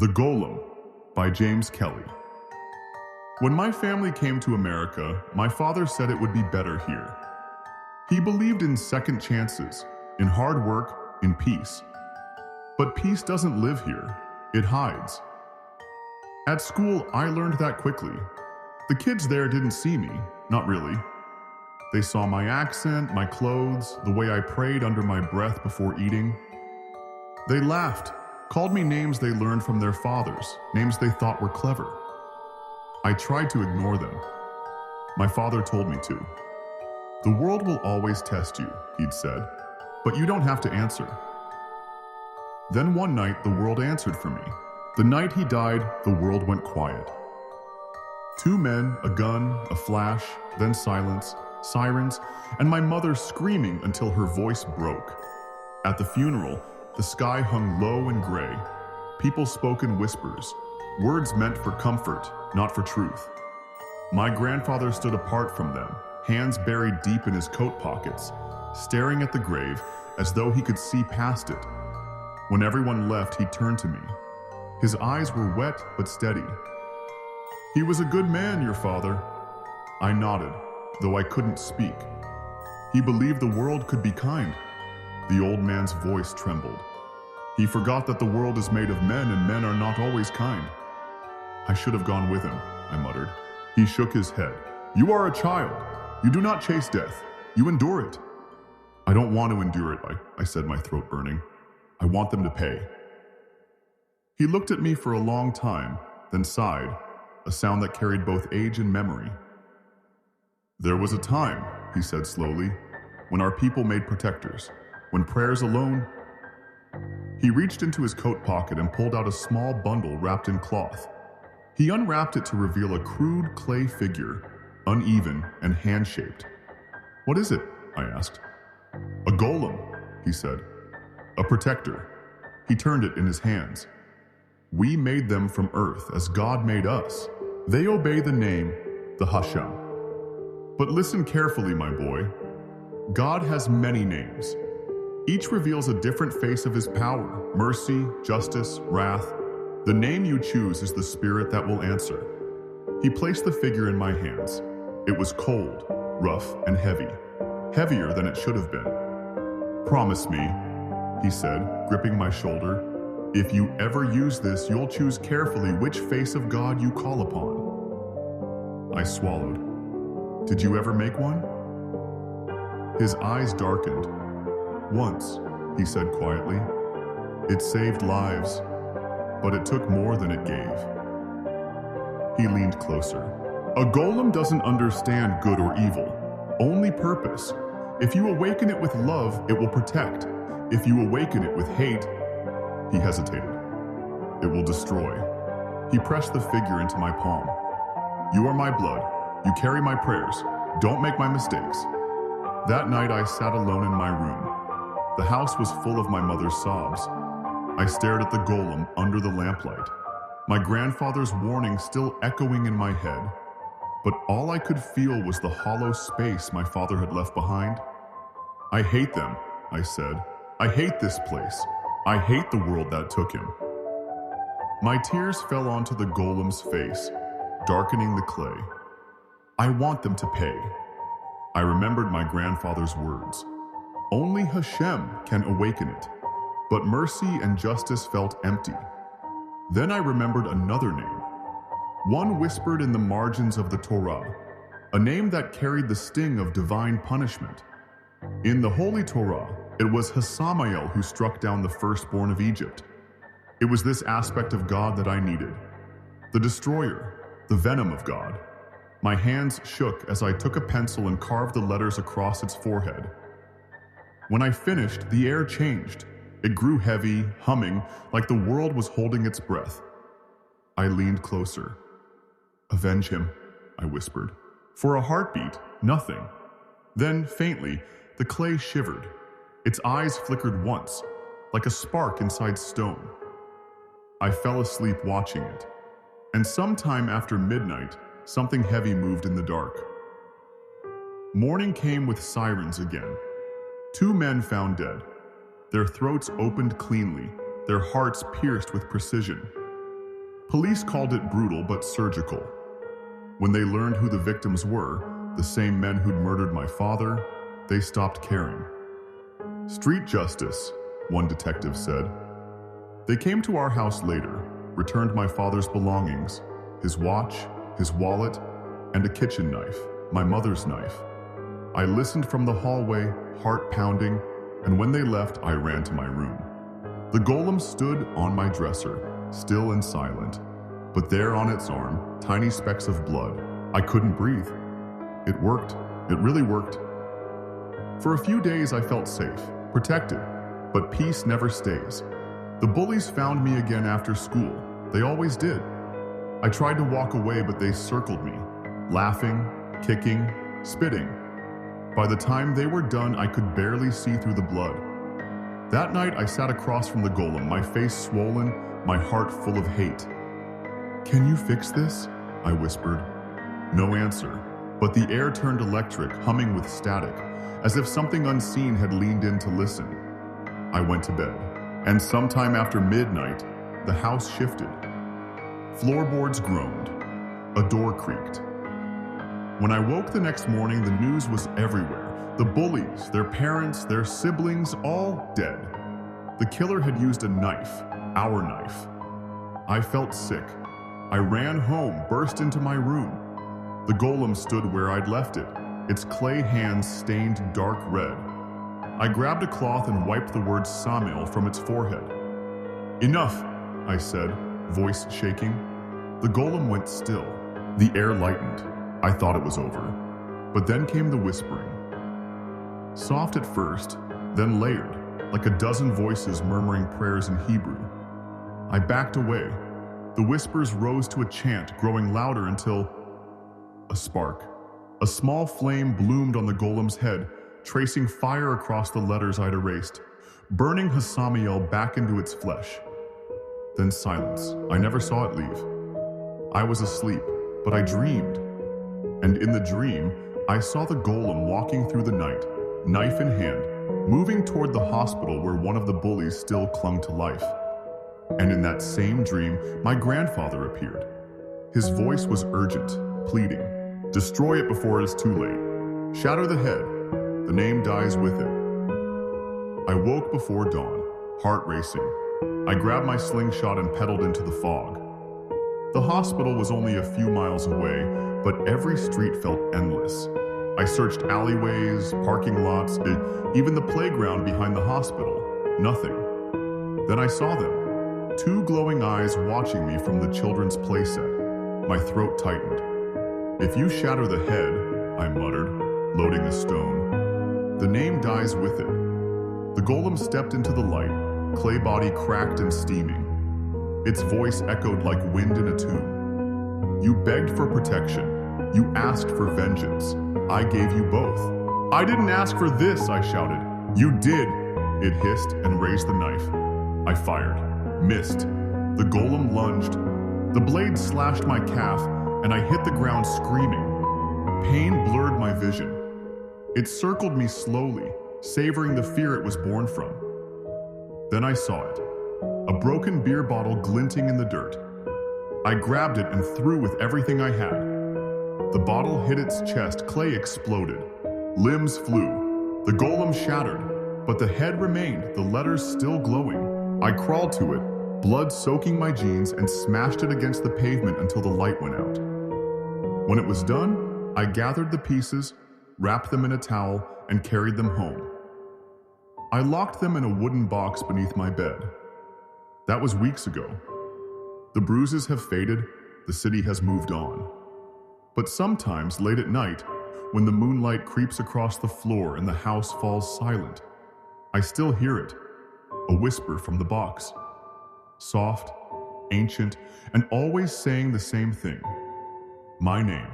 The Golem by James Kelly. When my family came to America, my father said it would be better here. He believed in second chances, in hard work, in peace. But peace doesn't live here, it hides. At school, I learned that quickly. The kids there didn't see me, not really. They saw my accent, my clothes, the way I prayed under my breath before eating. They laughed, called me names they learned from their fathers, names they thought were clever. I tried to ignore them. My father told me to. The world will always test you, he'd said, but you don't have to answer. Then one night, the world answered for me. The night he died, the world went quiet. 2 men, a gun, a flash, then silence, sirens, and my mother screaming until her voice broke. At the funeral, the sky hung low and gray. People spoke in whispers, words meant for comfort, not for truth. My grandfather stood apart from them, hands buried deep in his coat pockets, staring at the grave as though he could see past it. When everyone left, he turned to me. His eyes were wet but steady. "He was a good man, your father." I nodded, though I couldn't speak. "He believed the world could be kind." The old man's voice trembled. "He forgot that the world is made of men and men are not always kind." "I should have gone with him," I muttered. He shook his head. "You are a child. You do not chase death. You endure it." "I don't want to endure it," I said, my throat burning. "I want them to pay." He looked at me for a long time, then sighed, a sound that carried both age and memory. "There was a time," he said slowly, "when our people made protectors, when prayers alone—" He reached into his coat pocket and pulled out a small bundle wrapped in cloth. He unwrapped it to reveal a crude clay figure, uneven and hand-shaped. "What is it?" I asked. "A golem," he said. "A protector." He turned it in his hands. "We made them from earth as God made us. They obey the name, the Hashem. But listen carefully, my boy. God has many names. Each reveals a different face of his power, mercy, justice, wrath. The name you choose is the spirit that will answer." He placed the figure in my hands. It was cold, rough, and heavy, heavier than it should have been. "Promise me," he said, gripping my shoulder, "if you ever use this, you'll choose carefully which face of God you call upon." I swallowed. "Did you ever make one?" His eyes darkened. "Once," he said quietly. "It saved lives, but it took more than it gave." He leaned closer. "A golem doesn't understand good or evil, only purpose. If you awaken it with love, it will protect. If you awaken it with hate—" He hesitated. "It will destroy." He pressed the figure into my palm. "You are my blood. You carry my prayers. Don't make my mistakes." That night I sat alone in my room. The house was full of my mother's sobs. I stared at the golem under the lamplight, my grandfather's warning still echoing in my head. But all I could feel was the hollow space my father had left behind. "I hate them," I said. "I hate this place. I hate the world that took him." My tears fell onto the golem's face, darkening the clay. "I want them to pay." I remembered my grandfather's words. Only Hashem can awaken it. But mercy and justice felt empty. Then I remembered another name. One whispered in the margins of the Torah, a name that carried the sting of divine punishment. In the Holy Torah, it was Hasamael who struck down the firstborn of Egypt. It was this aspect of God that I needed. The destroyer, the venom of God. My hands shook as I took a pencil and carved the letters across its forehead. When I finished, the air changed. It grew heavy, humming, like the world was holding its breath. I leaned closer. "Avenge him," I whispered. For a heartbeat, nothing. Then, faintly, the clay shivered. Its eyes flickered once, like a spark inside stone. I fell asleep watching it. And sometime after midnight, something heavy moved in the dark. Morning came with sirens again. 2 men found dead. Their throats opened cleanly, their hearts pierced with precision. Police called it brutal but surgical. When they learned who the victims were, the same men who'd murdered my father, they stopped caring. Street justice, one detective said. They came to our house later, returned my father's belongings, his watch, his wallet, and a kitchen knife, my mother's knife. I listened from the hallway, heart pounding, and when they left, I ran to my room. The golem stood on my dresser, still and silent, but there on its arm, tiny specks of blood. I couldn't breathe. It worked. It really worked. For a few days, I felt safe, protected, but peace never stays. The bullies found me again after school. They always did. I tried to walk away, but they circled me, laughing, kicking, spitting. By the time they were done, I could barely see through the blood. That night, I sat across from the golem, my face swollen, my heart full of hate. "Can you fix this?" I whispered. No answer, but the air turned electric, humming with static, as if something unseen had leaned in to listen. I went to bed, and sometime after midnight, the house shifted. Floorboards groaned. A door creaked. When I woke the next morning, the news was everywhere. The bullies, their parents, their siblings, all dead. The killer had used a knife, our knife. I felt sick. I ran home, burst into my room. The golem stood where I'd left it, its clay hands stained dark red. I grabbed a cloth and wiped the word Samael from its forehead. "Enough," I said, voice shaking. The golem went still. The air lightened. I thought it was over. But then came the whispering. Soft at first, then layered, like a dozen voices murmuring prayers in Hebrew. I backed away. The whispers rose to a chant, growing louder until a spark. A small flame bloomed on the golem's head, tracing fire across the letters I'd erased, burning Hassamiel back into its flesh. Then silence. I never saw it leave. I was asleep, but I dreamed. And in the dream, I saw the golem walking through the night, knife in hand, moving toward the hospital where one of the bullies still clung to life. And in that same dream, my grandfather appeared. His voice was urgent, pleading, "Destroy it before it is too late. Shatter the head. The name dies with it." I woke before dawn, heart racing. I grabbed my slingshot and pedaled into the fog. The hospital was only a few miles away, but every street felt endless. I searched alleyways, parking lots, even the playground behind the hospital. Nothing. Then I saw them. Two glowing eyes watching me from the children's playset. My throat tightened. "If you shatter the head," I muttered, loading a stone, "the name dies with it." The golem stepped into the light, clay body cracked and steaming. Its voice echoed like wind in a tomb. "You begged for protection. You asked for vengeance. I gave you both." "I didn't ask for this," I shouted. "You did," it hissed and raised the knife. I fired. Missed. The golem lunged. The blade slashed my calf, and I hit the ground screaming. Pain blurred my vision. It circled me slowly, savoring the fear it was born from. Then I saw it. A broken beer bottle glinting in the dirt. I grabbed it and threw with everything I had. The bottle hit its chest, clay exploded. Limbs flew. The golem shattered, but the head remained, the letters still glowing. I crawled to it, blood soaking my jeans, and smashed it against the pavement until the light went out. When it was done, I gathered the pieces, wrapped them in a towel, and carried them home. I locked them in a wooden box beneath my bed. That was weeks ago. The bruises have faded, the city has moved on. But sometimes, late at night, when the moonlight creeps across the floor and the house falls silent, I still hear it, a whisper from the box. Soft, ancient, and always saying the same thing. My name.